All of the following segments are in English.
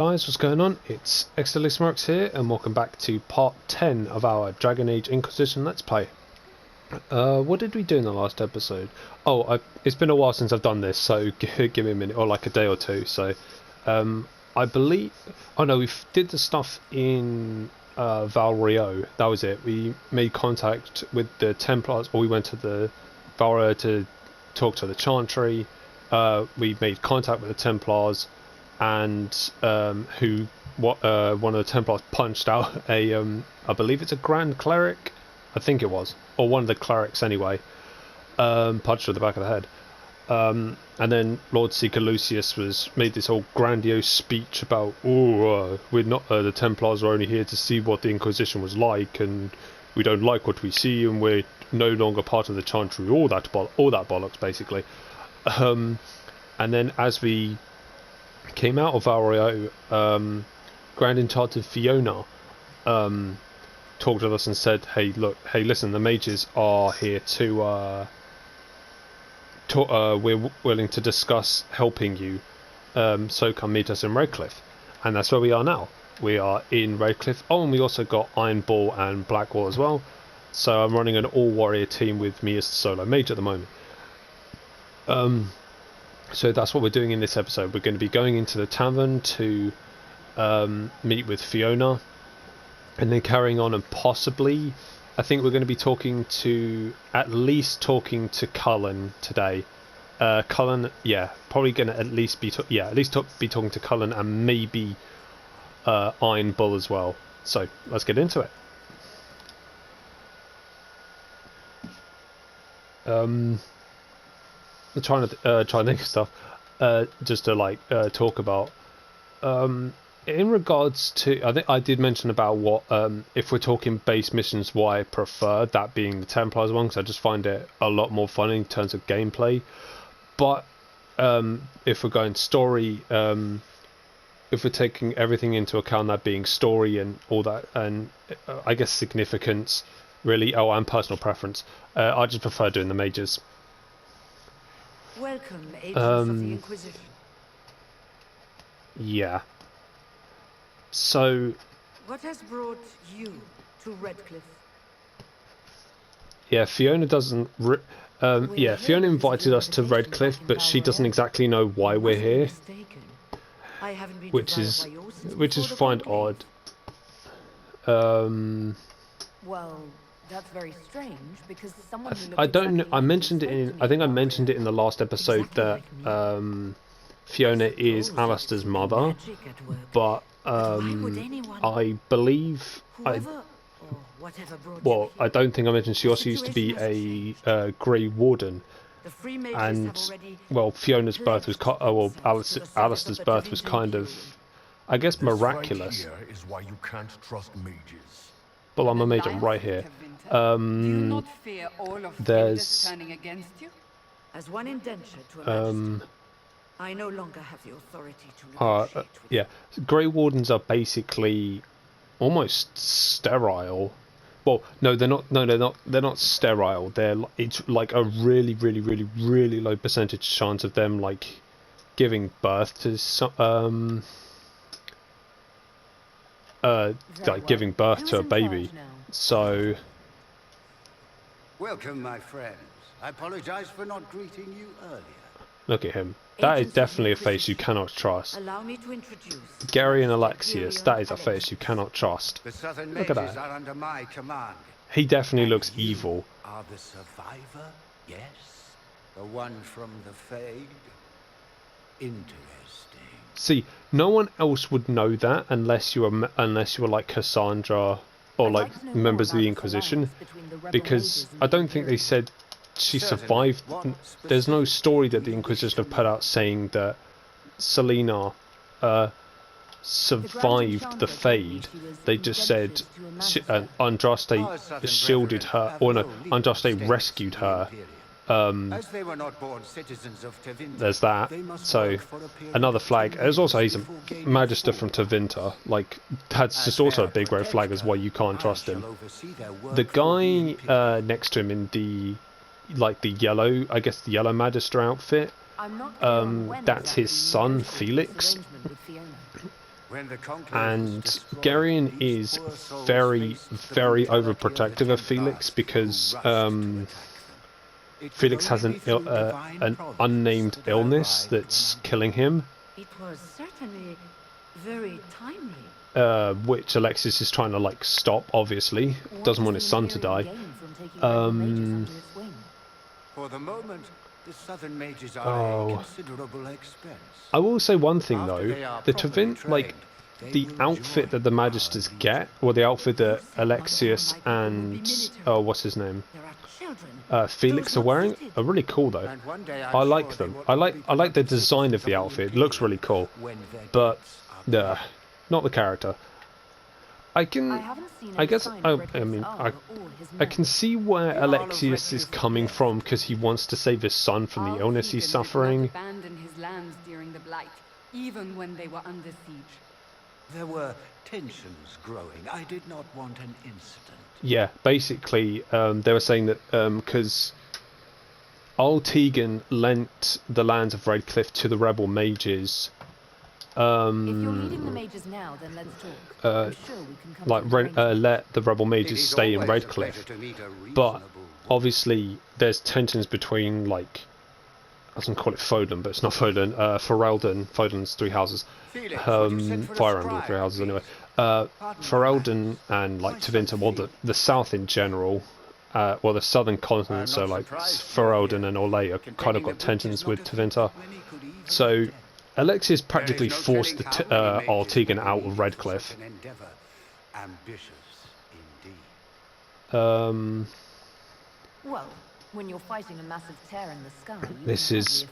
Guys, what's going on? It's xdeadlysmoorex here, and welcome back to part 10 of our Dragon Age Inquisition Let's Play. What did we do in the last episode? Oh, it's been a while since I've done this, so give me a minute, or like a day or two. So, I believe... Oh no, we did the stuff in Val That was it. We made contact with the Templars, or we went to the Val to talk to the Chantry. We made contact with the Templars. And one of the Templars punched out a I believe it's a Grand Cleric, I think it was, or one of the clerics anyway, punched her in the back of the head. And then Lord Seeker Lucius made this whole grandiose speech about, we're not the Templars are only here to see what the Inquisition was like, and we don't like what we see, and we're no longer part of the Chantry. All that bollocks, basically. And then as we came out of Val Grand Enchanted Fiona talked with us and said, hey listen, the mages are here to we're willing to discuss helping you, so come meet us in Redcliffe. And that's where we are now. We are in Redcliffe. Oh, and we also got Iron Ball and Blackwall as well, so I'm running an all warrior team with me as the solo mage at the moment. So that's what we're doing in this episode. We're going to be going into the tavern to meet with Fiona, and then carrying on, and possibly, I think we're going to be at least talking to Cullen today. Cullen, yeah, probably going to at least be talking to Cullen, and maybe Iron Bull as well. So let's get into it. I'm trying to think of stuff just to talk about. In regards to, I think I did mention about what if we're talking base missions, why I prefer that being the Templars one, because I just find it a lot more fun in terms of gameplay. But if we're going story, if we're taking everything into account, that being story and all that, and I guess significance, really, and personal preference, I just prefer doing the mages. Welcome, agents of the Inquisition. Yeah. So... What has brought you to Redcliffe? Yeah, Fiona doesn't... Fiona invited us to Redcliffe, but she doesn't exactly know why we're here. Which is find odd. Well... That's very strange, because someone I don't know. I mentioned it in. I think I mentioned it in the last episode that Fiona is Alistair's mother, but I believe I don't think I mentioned she also used to be a Grey Warden, and Fiona's birth was Alistair's birth was kind of, I guess, miraculous. Well, I'm a mage, I'm right here. There's... As one indenture to I no longer have the authority to yeah. Grey Wardens are basically almost sterile. Well, no, they're not. No, they're not sterile. It's like a really, really, really, really low percentage chance of them like giving birth to some. Like giving birth to a baby. So... Welcome, my friends. I apologize for not greeting you earlier. Look at him. That is definitely a face you cannot trust. Allow me to introduce Gary and Alexius, that is a face you cannot trust. The Southern Look at mages that. are under my command. He definitely looks evil. Are the survivor? Yes. The one from the Fade? Interesting. See, no one else would know that unless you were like Cassandra or like members of the Inquisition, because I don't think they said she survived. There's no story that the Inquisition have put out saying that Selena survived the Fade. They just said Andraste shielded her, or no, Andraste rescued her. As they were not born citizens of Tevinter, there's that. So another flag. There's also he's a magister from Tevinter. Like that's just also a big red flag as why you can't trust him. The guy next to him in the yellow, I guess the yellow magister outfit. That's his son Felix. And Geryon is very, very overprotective of Felix because Felix has an unnamed illness that's killing him. It was certainly very timely. Which Alexius is trying to like stop. Obviously, doesn't want his son to die. For the moment, the southern mages are a considerable expense. I will say one thing though: the outfit that the Magisters get, or the outfit that Alexius and what's his name, Felix are wearing, are really cool though. I like them. I like the design of the outfit. It looks really cool, but not the character. I can see where Alexius is coming from because he wants to save his son from the illness he's suffering. Abandon his lands during the Blight, even when they were under siege. There were tensions growing. I did not want an incident. Yeah, basically, they were saying that because Old Tegan lent the lands of Redcliffe to the rebel mages. If you're leading the mages now, then let's talk. I'm sure we can come let the rebel mages stay in Redcliffe, but obviously there's tensions between like, I was gonna call it Foden, but it's not Foden. Ferelden. Foden's three houses. Fire Emblem three houses anyway. Ferelden and like Tevinter, well the south in general, well the southern continent, so like Ferelden and Orlais are kind of got tensions with Tevinter. So Alexius practically forced the Tegan out of Redcliffe. Well, when you're fighting a massive tear in the sky, this is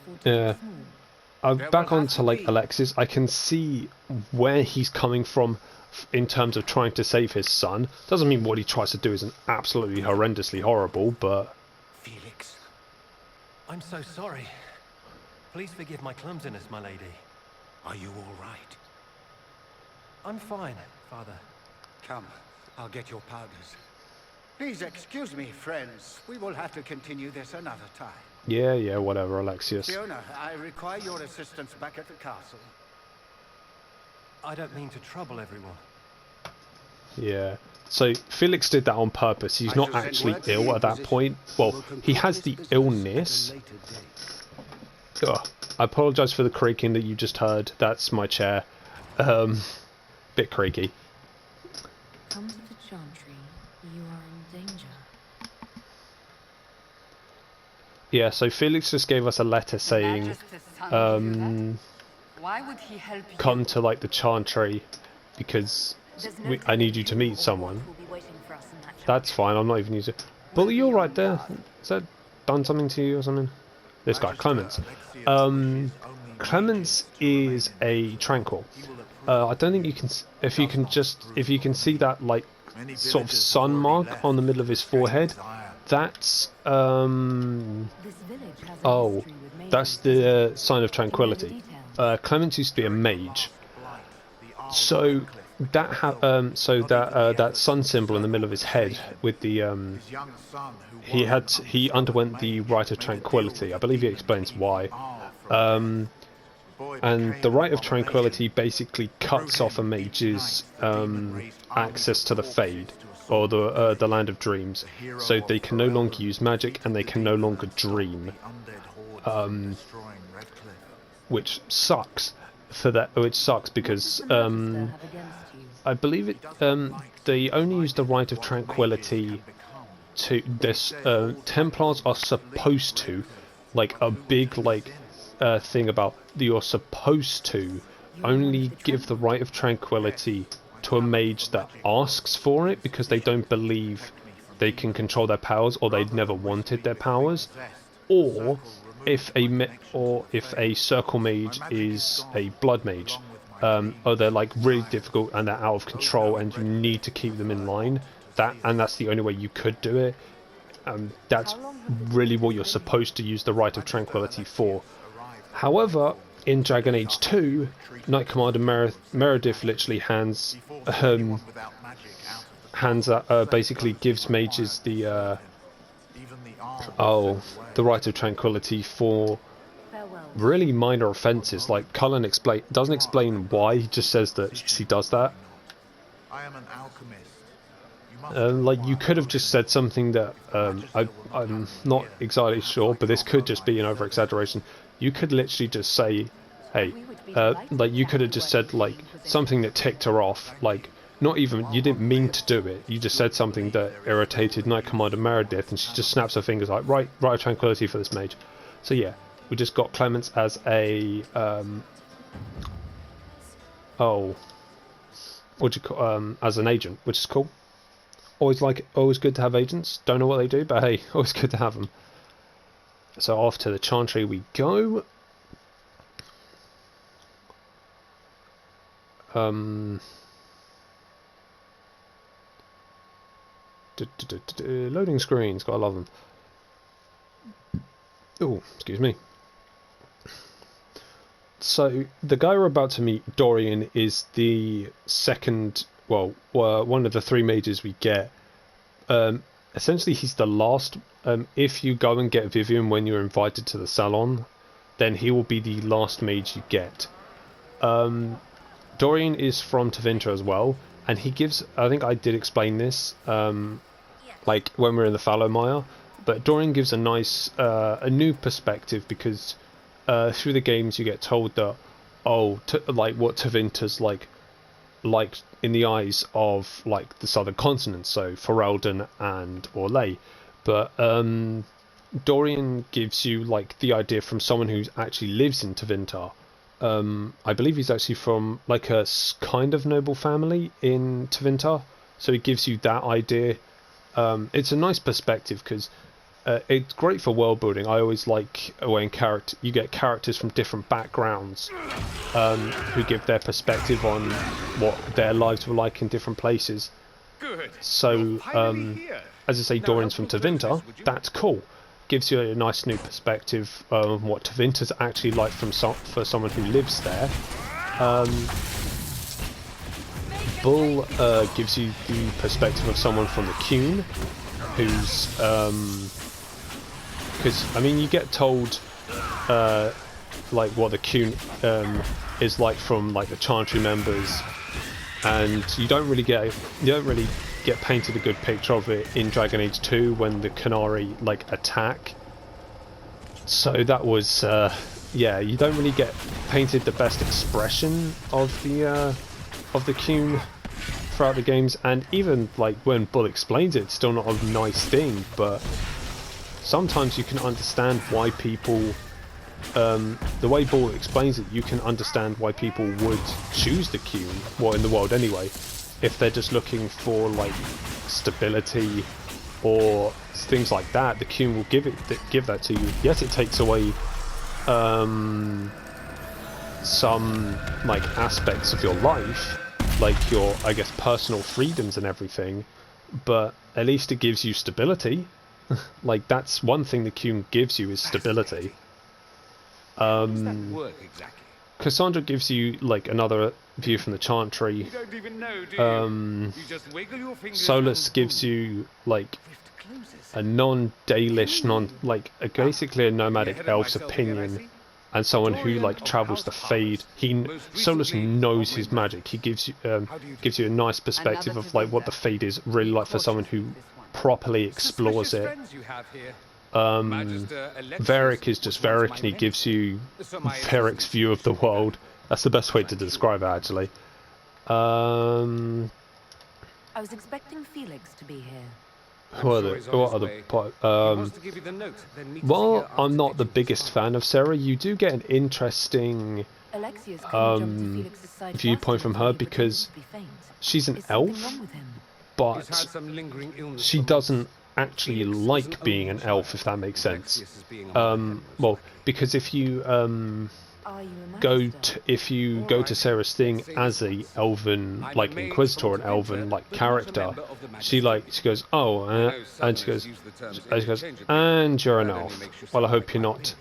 back onto like Alexius. I can see where he's coming from in terms of trying to save his son. Doesn't mean what he tries to do isn't absolutely horrendously horrible, but Felix, I'm so sorry. Please forgive my clumsiness, my lady. Are you all right? I'm fine, Father. Come, I'll get your powders. Please excuse me, friends. We will have to continue this another time. yeah, whatever, Alexius. Fiona, I require your assistance back at the castle. I don't mean to trouble everyone. Yeah. So Felix did that on purpose. He's not actually ill at that point. Well, he has the illness. Ugh. I apologise for the creaking that you just heard. That's my chair. Bit creaky. Come to the Chantry. You are in danger. Yeah, so Felix just gave us a letter saying, Why would he help you? come to like the Chantry because I need you to meet someone. That's fine, I'm not even using it. Bully, you're right there. Has that done something to you or something? This guy, Clemens. Clemens is a tranquil. I don't think you can, if you can see that like sort of sun mark on the middle of his forehead, that's that's the sign of tranquility. Clemens used to be a mage, so that that sun symbol in the middle of his head with the he underwent the Rite of Tranquility. I believe he explains why. And the Rite of Tranquility basically cuts off a mage's access to the Fade, or the Land of Dreams, so they can no longer use magic and they can no longer dream, which sucks for that. Which sucks because I believe they only use the Rite of Tranquility to this. Templars are supposed to, like a big thing about you're supposed to only give the Rite of Tranquility to a mage that asks for it because they don't believe they can control their powers, or they've never wanted their powers, or if a circle mage is a blood mage, or they're like really difficult and they're out of control and you need to keep them in line. That's the only way you could do it. That's really what you're supposed to use the Rite of Tranquility for. However, in Dragon Age 2, Knight Commander Meredith literally basically gives mages the Rite of Tranquility for really minor offences. Like Cullen doesn't explain why. He just says that she does that. I am an alchemist. Like you could have just said something that I'm not exactly sure, but this could just be an over exaggeration. You could literally just say, hey, like you could have just said like something that ticked her off, like not even, you didn't mean to do it, you just said something that irritated Knight Commander Meredith, and she just snaps her fingers like, right of tranquility for this mage. So yeah, we just got Clemens as a what do you call, as an agent, which is cool. Always good to have agents. Don't know what they do, but hey, always good to have them. So off to the Chantry we go. Loading screens, gotta love them. Oh, excuse me. So the guy we're about to meet, Dorian, is the second, well, one of the three mages we get. Essentially, he's the last. If you go and get Vivian when you're invited to the salon, then he will be the last mage you get. Dorian is from Tevinter as well, and he gives, I think I did explain this, like when we were in the Fallowmire, but Dorian gives a nice, a new perspective, because through the games you get told that, like what Tevinter's like in the eyes of like the southern continent, so Ferelden and Orlais, but Dorian gives you like the idea from someone who actually lives in Tevinter. I believe he's actually from like a kind of noble family in Tevinter, so he gives you that idea. It's a nice perspective because it's great for world building. I always like when you get characters from different backgrounds who give their perspective on what their lives were like in different places. Good. So as I say, Dorian's from Tevinter. That's cool. Gives you a nice new perspective of what Tevinter's actually like for someone who lives there. Bull gives you the perspective of someone from the Cune, who's because I mean you get told like what the Cune is like from like the Chantry members, and you don't really get painted a good picture of it in Dragon Age 2 when the Qunari like attack. So that was yeah, you don't really get painted the best expression of the Cune throughout the games, and even like when Bull explains it, it's still not a nice thing, but sometimes you can understand why people the way Bull explains it, you can understand why people would choose the Cune, well, in the world anyway, if they're just looking for like stability or things like that. The Cune will give that to you. Yes, it takes away some like aspects of your life, like your, I guess, personal freedoms and everything, but at least it gives you stability. Like that's one thing the Cune gives you, is stability. How does that work exactly? Cassandra gives you like another view from the Chantry. You don't even know, do you? You just wiggle your fingers. Solus gives you like a non-Dalish, basically a nomadic elf's opinion, and someone who like travels the Fade. Solus knows his magic. He gives you a nice perspective of like what the Fade is really like for someone who properly explores it. Varric is just Varric, and he gives you Varric's view of the world. That's the best way to describe it, actually. I was expecting Felix to be here. What other well, I'm not the biggest fan of Sarah. You do get an interesting viewpoint from her, because she's an elf, but she doesn't actually like being an elf, if that makes sense. Well, because if you go to Sarah's thing as a elven like Inquisitor, an elven like character, she goes, oh, and she goes, and you're an elf. Well, I hope you're not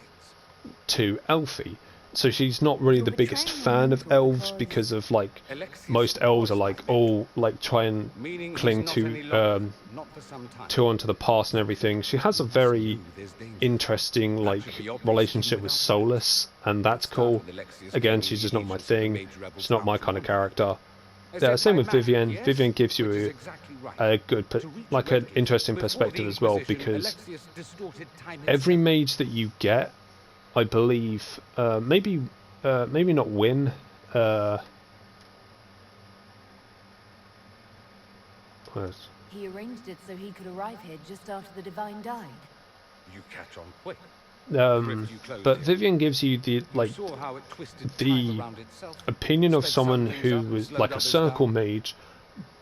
too elfy. so she's not really the biggest fan of elves because of like most elves are like all like try and cling to onto the past and everything. She has a very interesting like relationship with Solus, and that's cool. Again, she's just not my thing. She's not my kind of character. Yeah, same with Vivienne. Vivienne gives you a good, like an interesting perspective as well, because every mage that you get, I believe, maybe not win. He arranged it so he could arrive here just after the Divine died. You catch on quick. But Vivienne gives you the opinion of someone who was like a circle mage,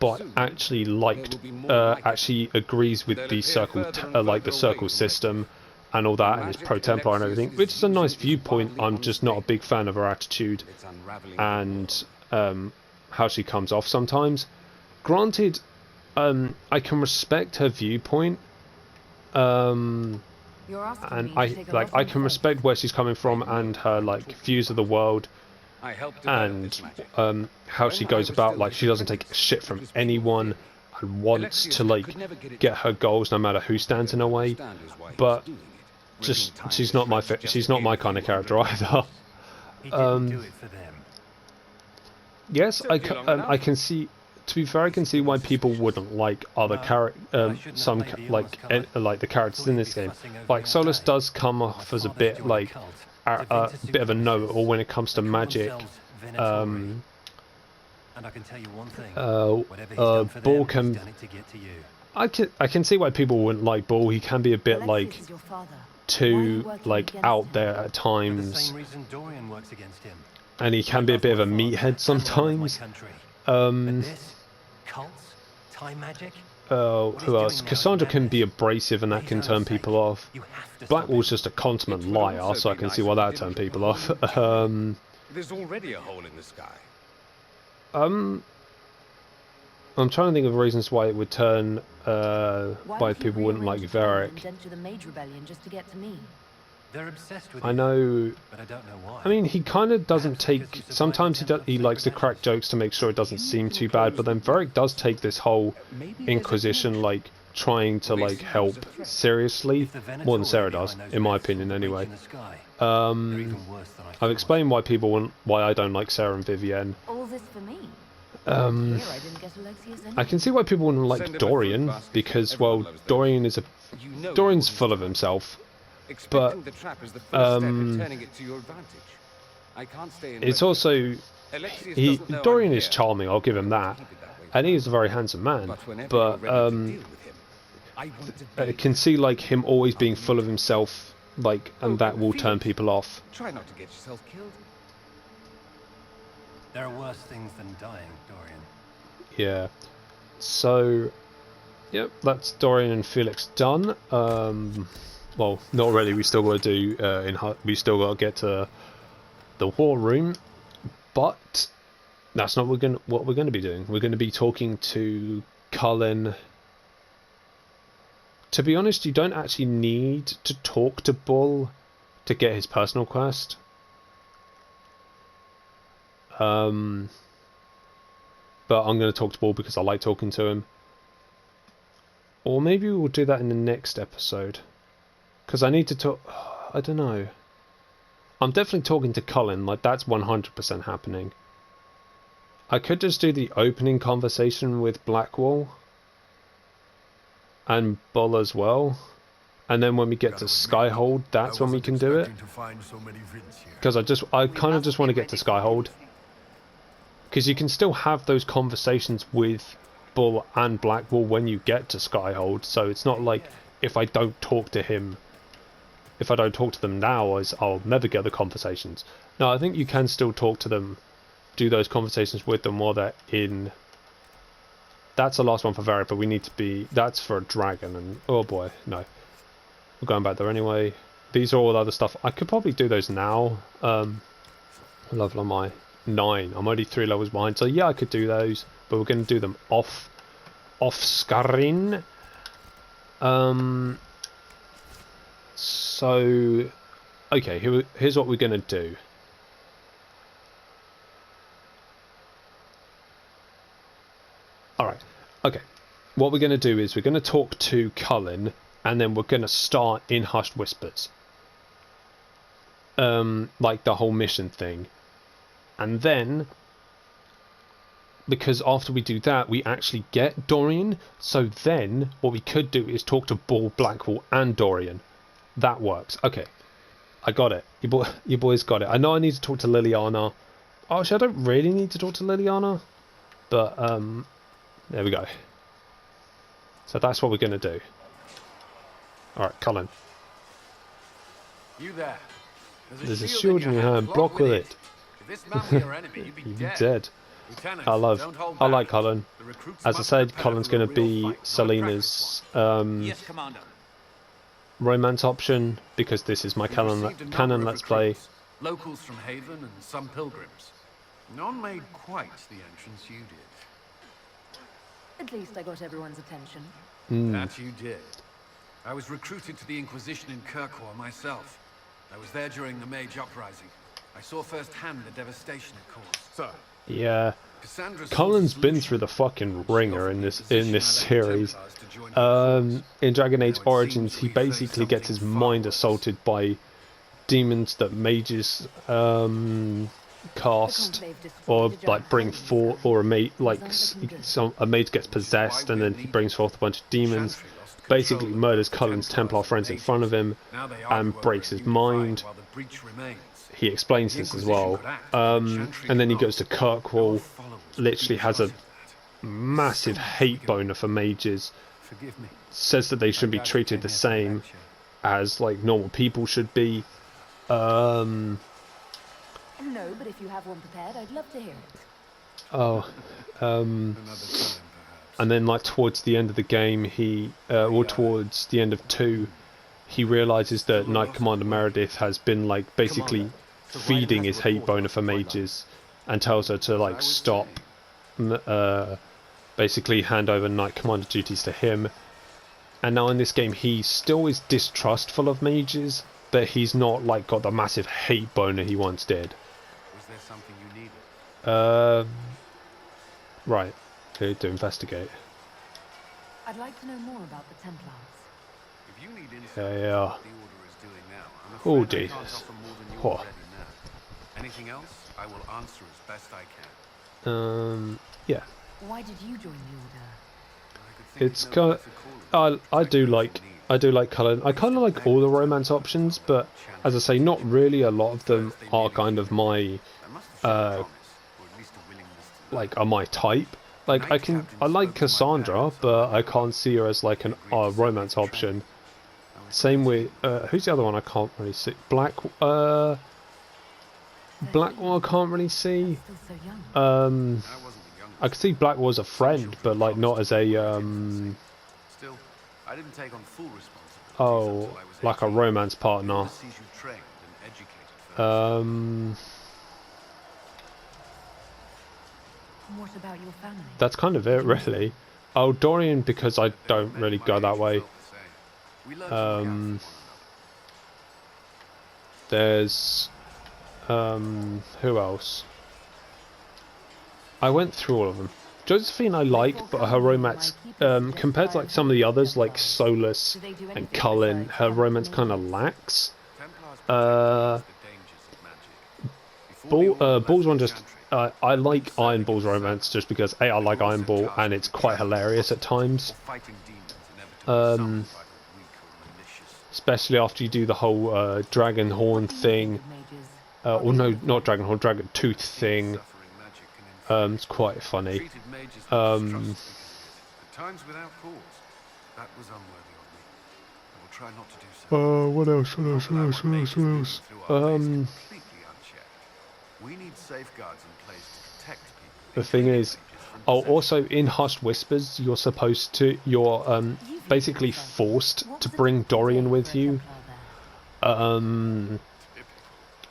but actually actually agrees with the circle like the circle system and all that, and is pro Templar and everything, which is a nice viewpoint. I'm just not a big fan of her attitude and how she comes off sometimes. Granted, I can respect her viewpoint. And I can respect where she's coming from and her like views of the world, and how she goes about, like she doesn't take shit from anyone and wants to like get her goals no matter who stands in her way. But just she's not my kind of character either. Yes, I can see. To be fair, I can see why people wouldn't like other like the characters in this game. Like Solus does come off as a bit like a bit of a know-it-all when it comes to magic. And I can tell you one thing. Bull can. I can see why people wouldn't like Bull. He can be a bit like too like out there at times, and he can be a bit of a meathead sometimes. Who else? Cassandra can be abrasive and that can turn people off. Blackwall's just a consummate liar, so I can see why that turned people off. There's already a hole in the sky. I'm trying to think of reasons why it would turn why people wouldn't like Varric. They're obsessed with I know, but I don't know why. I mean, he kind of doesn't take, sometimes he likes to crack jokes to make sure it doesn't seem too bad, but then Varric does take this whole Inquisition, like, trying to, like, help seriously, more than Sarah does, in my opinion, anyway. I've explained why I don't like Sarah and Vivienne. All this for me. I can see why people wouldn't like Dorian, because, well, Dorian's full of himself. But it's also Dorian is charming, I'll give him that, and he is a very handsome man, but I can see like him always being full of himself, like, and that will turn people off. Try not to get yourself killed. There are worse things than dying, Dorian. Yeah, so yep, that's Dorian and Felix done. Well, not really. We still got to do we still got to get to the war room, but that's not what we're going to be doing. We're going to be talking to Cullen. To be honest, you don't actually need to talk to Bull to get his personal quest. But I'm going to talk to Bull because I like talking to him. Or maybe we'll do that in the next episode. Because I need to talk... I don't know. I'm definitely talking to Cullen. Like, that's 100% happening. I could just do the opening conversation with Blackwall. And Bull as well. And then when we get to Skyhold, that's when we can do it. Because I kind of just want to get to Skyhold. Because you can still have those conversations with Bull and Blackwall when you get to Skyhold. So it's not like if I don't talk to him... If I don't talk to them now, I'll never get the conversations. No, I think you can still talk to them, do those conversations with them while they're in. That's the last one for Varric, but we need to be... That's for a dragon, and... Oh boy, no. We're going back there anyway. These are all the other stuff. I could probably do those now. What level am I? 9. I'm only 3 levels behind, so yeah, I could do those. But we're going to do them off screen. So, okay, here's what we're going to do. Alright, okay. What we're going to do is we're going to talk to Cullen, and then we're going to start in Hushed Whispers. Like the whole mission thing. And then, because after we do that, we actually get Dorian, so then what we could do is talk to Bull, Blackwall, and Dorian. That works. Okay, I got it. Your boys got it. I know I need to talk to Liliana. Actually, I don't really need to talk to Liliana, but there we go. So that's what we're going to do. Alright, Cullen. You there. There's a shield in your hand. Block with it. If this man were your enemy, you'd be You'd be dead. dead. Lieutenant, I don't like Cullen. The recruits As I must said, prepare Cullen's for a going to real be fight, not a Selena's practice Yes, Commander. romance option, because this is my We canon received a number canon of let's play. recruits, locals from Haven and some pilgrims. None made quite the entrance you did. At least I got everyone's attention. That you did. I was recruited to the Inquisition in Kirkwall myself. I was there during the Mage Uprising. I saw firsthand the devastation it caused. Sir. Yeah, Cassandra's Cullen's been through the fucking ringer in this series. In Dragon Age Origins, he basically gets his mind assaulted by demons that mages cast, or like bring forth, or a mage gets possessed, and then he brings forth a bunch of demons. Basically murders Cullen's Templar friends in front of him and breaks his mind. He explains this as well. And then he goes to Kirkwall, literally has a massive hate boner for mages. Says that they should be treated the same as like normal people should be. No, but if you have one prepared, I'd love to hear it. And then like towards the end of the game, or towards the end of 2, he realizes that Knight Commander Meredith has been like basically feeding his hate boner for mages, and tells her to like stop, basically hand over Knight Commander duties to him. And now in this game, he still is distrustful of mages, but he's not like got the massive hate boner he once did. Was there something you needed? Right. Okay, to investigate. I'd like to know more about the Templars. If you need insight Yeah. into what the Order is doing now, I'm Oh, afraid I can't Jesus. offer more than you Oh. already know. Anything else, I will answer as best I can. Yeah. Why did you join the Order? I could think It's of no kind. better calling. I do like Cullen. I kind of like all the romance options, but as I say, not really. A lot of them are kind of my I must have shown a promise, or at least a willingness to like are my type. Like I like Cassandra, but I can't see her as like an romance option. Same with who's the other one I can't really see. Blackwall I can't really see. Still so young. I wasn't the youngest. I could see Blackwall as a friend, but like not as a Still, I didn't take on full responsibility. oh, like a romance partner. Overseas you trained and educated first. What about your family? That's kind of it, really. Oh, Dorian, because I don't really go that way. There's who else? I went through all of them. Josephine I like, but her romance compared to like some of the others like Solus and Cullen, her romance kind of lacks. Bull's one just I like Iron Bull's romance just because A, I like Iron Bull and it's quite hilarious at times. Especially after you do the whole Dragon Horn thing. Or no, not Dragon Horn, Dragon Tooth thing. It's quite funny. What else? We need safeguards in place to protect people. The thing is, also in Hushed Whispers, you're basically forced to bring Dorian with you.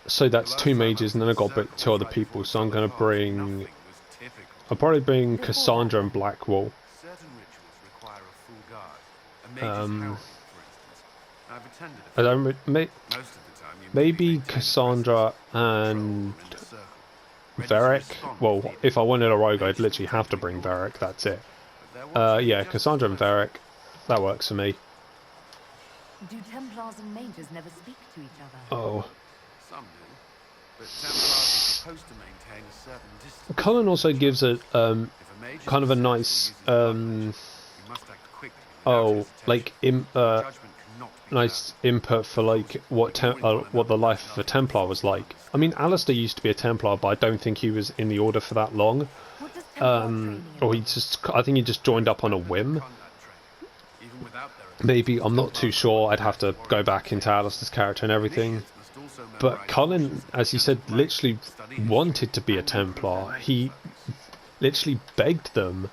So that's 2 mages, and then I've got to bring 2 other people. So I'm gonna bring. I'll probably bring Cassandra and Blackwall. Certain rituals require a full guard. A mage's herald, for instance. I've attended a I don't. most of the time you Maybe Cassandra and in a circle. Varric. Well, if I wanted a rogue, I'd literally have to bring Varric. That's it. Yeah, Cassandra and Varric. That works for me. Do Templars and mages never speak to each other? Oh. Some do, but Templars are supposed to maintain a certain distance. Cullen also gives a If a mage is kind of a disturbed or nice uses weapons, we must act quickly without oh, hesitation. like Judgment cannot be nice input for like what the life of a Templar was like. I mean, Alistair used to be a Templar, but I don't think he was in the order for that long. What does Templar training Or he involve? just, I think he just joined up on a whim. combat training, even without their Maybe, I'm not too sure. I'd have to go back into Alistair's character and everything. must also But memorize Cullen, as he said, literally wanted to be a Templar. He literally begged them,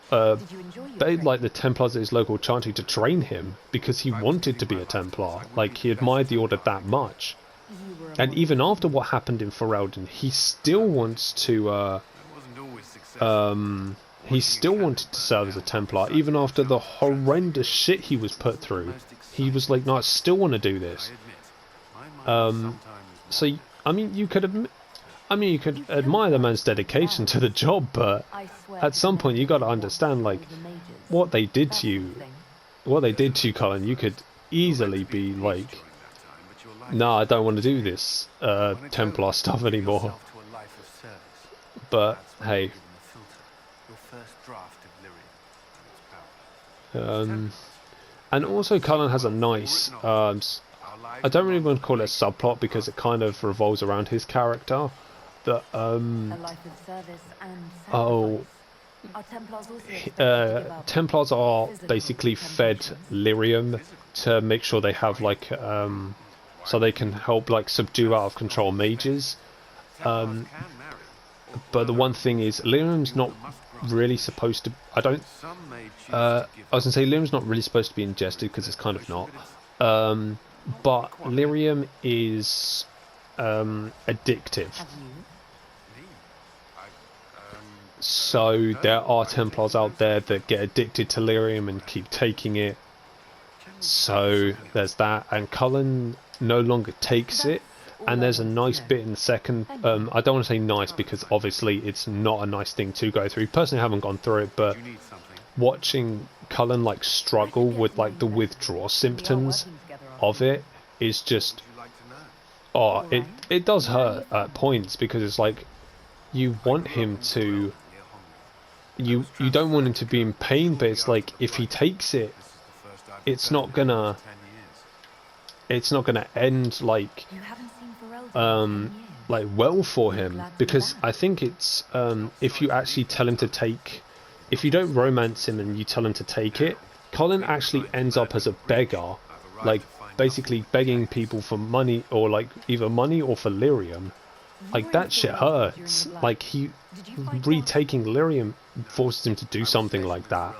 Did you enjoy your begged training? like the Templars at his local chanting to train him because he wanted to be a Templar. Like, he admired the order that much. You were a And model. even after what happened in Ferelden, he still wants to, wasn't always successful. he still wanted to serve as a Templar, even after the horrendous shit he was put through. He was like, no, I still want to do this. So, I mean, you could admire the man's dedication to the job, but I swear at some point you got to understand, like, the mages. what they did That's to you. the thing. What they did to you, Colin, you could easily be like, nah, I don't want to do this Templar stuff anymore. But hey, and also Cullen has a nice, I don't really want to call it a subplot because it kind of revolves around his character. That A life of service and oh, sacrifice. Are Templars also expected to give up Templars are physical basically fed temptations? lyrium to make sure they have like so they can help like subdue out of control mages. But the one thing is, lyrium's not really supposed to. I was gonna say lyrium's not really supposed to be ingested because it's kind of not. But lyrium is addictive. Have you? So there are Templars out there that get addicted to lyrium and keep taking it. So there's that, and Cullen no longer takes it. And there's a nice bit in the second. I don't want to say nice because obviously it's not a nice thing to go through. Personally, I haven't gone through it, but watching Cullen like struggle with like the withdrawal symptoms of it is just, oh, it does hurt at points because it's like you want him to. You don't want him to be in pain, but it's like if he takes it, it's not gonna end like You haven't seen Ferelden in 10 years. like well for him, because I think it's if you actually tell him to take, if you don't romance him and you tell him to take it, Colin actually ends up as a beggar, like basically begging people for money, or like either money or for lyrium. Like that shit hurts. Like he retaking lyrium forces him to do something like that.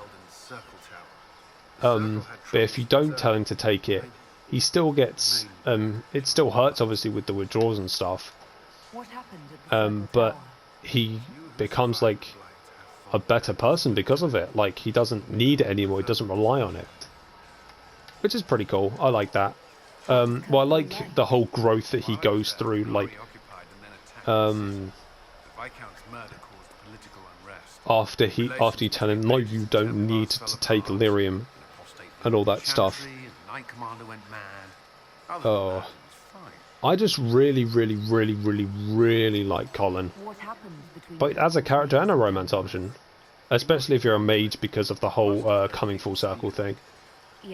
But if you don't tell him to take it, he still gets it still hurts obviously with the withdrawals and stuff. What happened at the Circle But Tower? he becomes like a better person because of it. Like he doesn't need it anymore, he doesn't rely on it. Which is pretty cool. I like that. Well, I like the whole growth that he goes through, like after you tell him no, you don't need to take lyrium and all that stuff. Oh, I just really like Colin, What happened between but as a character and a romance option, especially if you're a mage because of the whole coming full circle thing.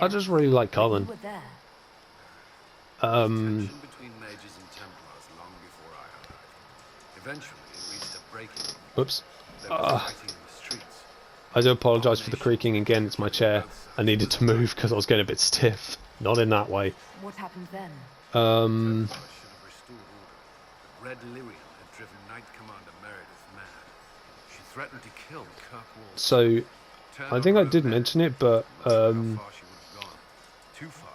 I just really like you Colin. were there? Between mages and Templars long before I arrived. Eventually, it reached a breaking point. Whoops. They were fighting in the streets. I do apologise for the creaking again, it's my chair. I needed to move because I was getting a bit stiff. Not in that way. What happened then? I should have restored order. Red Lyrium had driven Knight Commander Meredith mad. She threatened to kill Kirkwall. So, I think I did mention it, but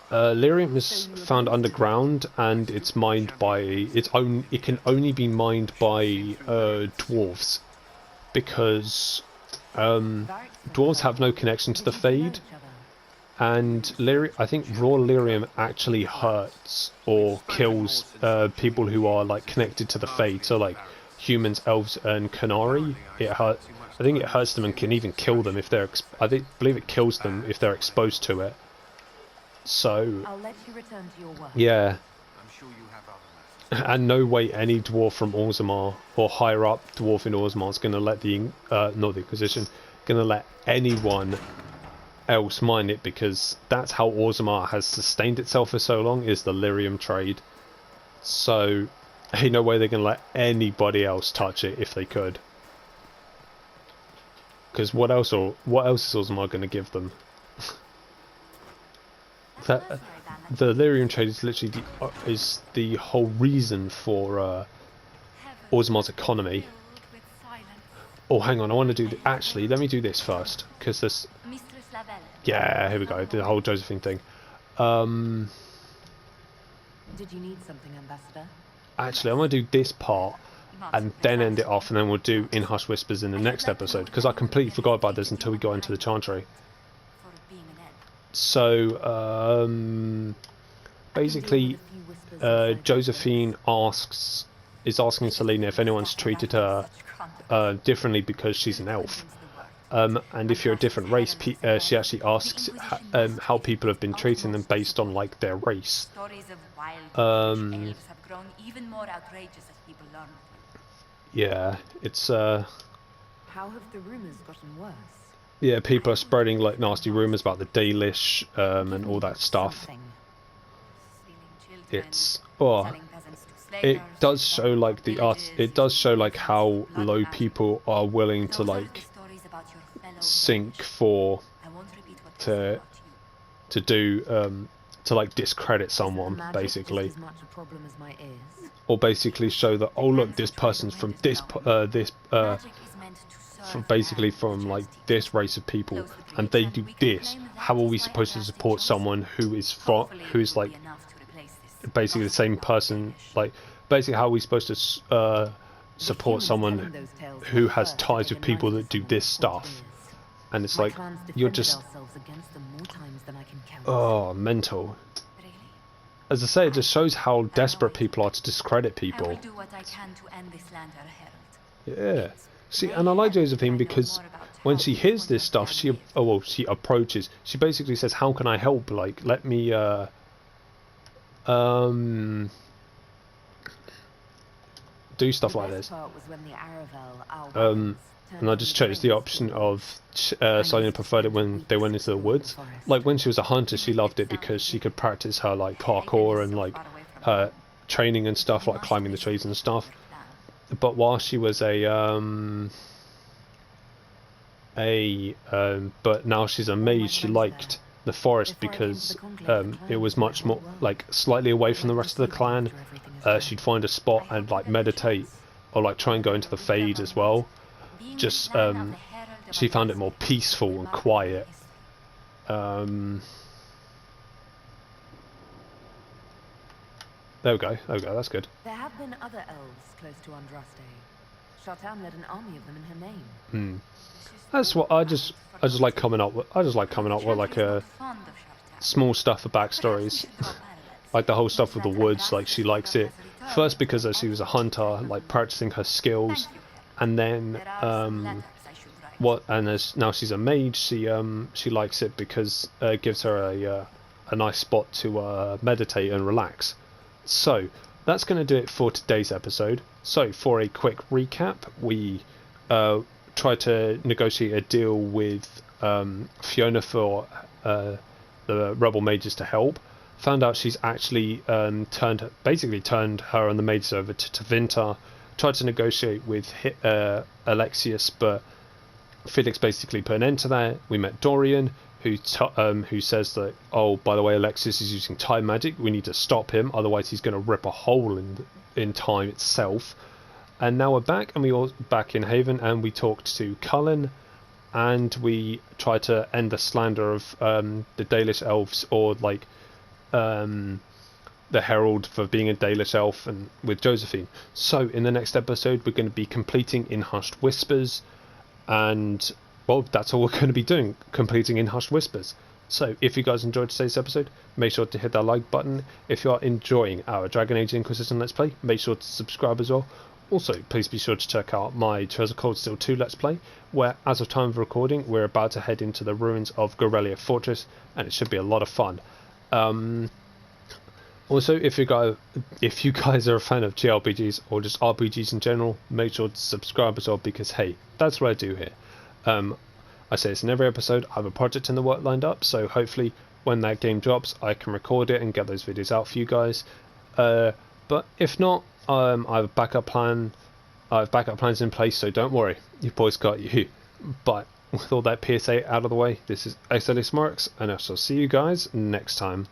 lyrium is found underground and it's mined by it can only be mined by dwarves, because dwarves have no connection to the Fade, and I think raw lyrium actually hurts or kills people who are like connected to the Fade, so like humans, elves and Canari. It hurts. I think it hurts them and can even kill them if they're. Believe it kills them if they're exposed to it. So. I'll let you return to your work. Yeah. I'm sure you have other matters. And no way any dwarf from Orzammar or higher up dwarf in Orzammar is going to let the not the Inquisition, going to let anyone else mine it, because that's how Orzammar has sustained itself for so long, is the lyrium trade. So ain't no way they're going to let anybody else touch it if they could. Because what else is Orzammar going to give them? The lyrium trade is literally the whole reason for Orsammar's economy. Oh, hang on, I want to do... Actually, let me do this first, because this... Yeah, here we go, the whole Josephine thing. Did you need something, Ambassador? Actually, I'm going to do this part, and then end it off, and then we'll do In Hushed Whispers in the next episode, because I completely forgot about this until we got into the Chantry. So, basically, Josephine is asking Selena if anyone's treated her differently because she's an elf. And if you're a different race, she actually asks how people have been treating them based on, like, their race. Yeah, it's How have the rumors gotten worse? Yeah, people are spreading like nasty rumours about the Dalish and all that stuff. It's it does show like the art. It does show like how low people are willing to like sink for to do to like discredit someone, basically, or basically show that, oh look, this person's from basically from like this race of people and they do this. How are we supposed to support someone who's like basically the same person? Like, basically, how are we supposed to support someone who has ties with people that do this stuff? And it's like, you're just mental. As I say, it just shows how desperate people are to discredit people. Yeah. See, and I like Josephine because when she hears this stuff, she approaches. She basically says, "How can I help? Like, let me do stuff like this." And I just chose the option of Selena preferred it when they went into the woods. Like, when she was a hunter, she loved it because she could practice her like parkour and like her training and stuff, like climbing the trees and stuff. But while she was but now she's a mage, she liked the forest because it was much more like slightly away from the rest of the clan. She'd find a spot and like meditate or like try and go into the Fade as well. Just she found it more peaceful and quiet. There we go, that's good. There have been other elves close to Andraste. Shartan led an army of them in her name. That's what I just like coming up with. I just like coming up with like small stuff for backstories. Like the whole stuff with the woods, like she likes it first because she was a hunter, like practicing her skills, and then now she's a mage, she likes it because it gives her a nice spot to meditate and relax. So that's going to do it for today's episode. So for a quick recap, we tried to negotiate a deal with Fiona for the rebel mages to help. Found out she's actually turned her and the mages over to Tevinter. Tried to negotiate with Alexius, but Felix basically put an end to that. We met Dorian, who says that, oh, by the way, Alexius is using time magic. We need to stop him, otherwise he's going to rip a hole in time itself. And now we're back, and we're back in Haven, and we talked to Cullen, and we tried to end the slander of the Dalish elves, or like the Herald for being a Dalish elf, and with Josephine. So in the next episode, we're going to be completing In Hushed Whispers, and well, that's all we're going to be doing, completing In Hushed Whispers. So if you guys enjoyed today's episode, make sure to hit that like button. If you are enjoying our Dragon Age Inquisition Let's Play, make sure to subscribe as well. Also, please be sure to check out my Trails of Cold Steel 2 Let's Play, where, as of time of recording, we're about to head into the ruins of Gorelia Fortress, and it should be a lot of fun. Also, if you guys are a fan of JRPGs or just RPGs in general, make sure to subscribe as well, because hey, that's what I do here. I say this in every episode, I have a project in the work lined up, so hopefully when that game drops I can record it and get those videos out for you guys. But if not, I have a backup plan. I have backup plans in place, so don't worry, your boy's got you. But with all that PSA out of the way, this is xdeadlysmoorex, and I shall see you guys next time.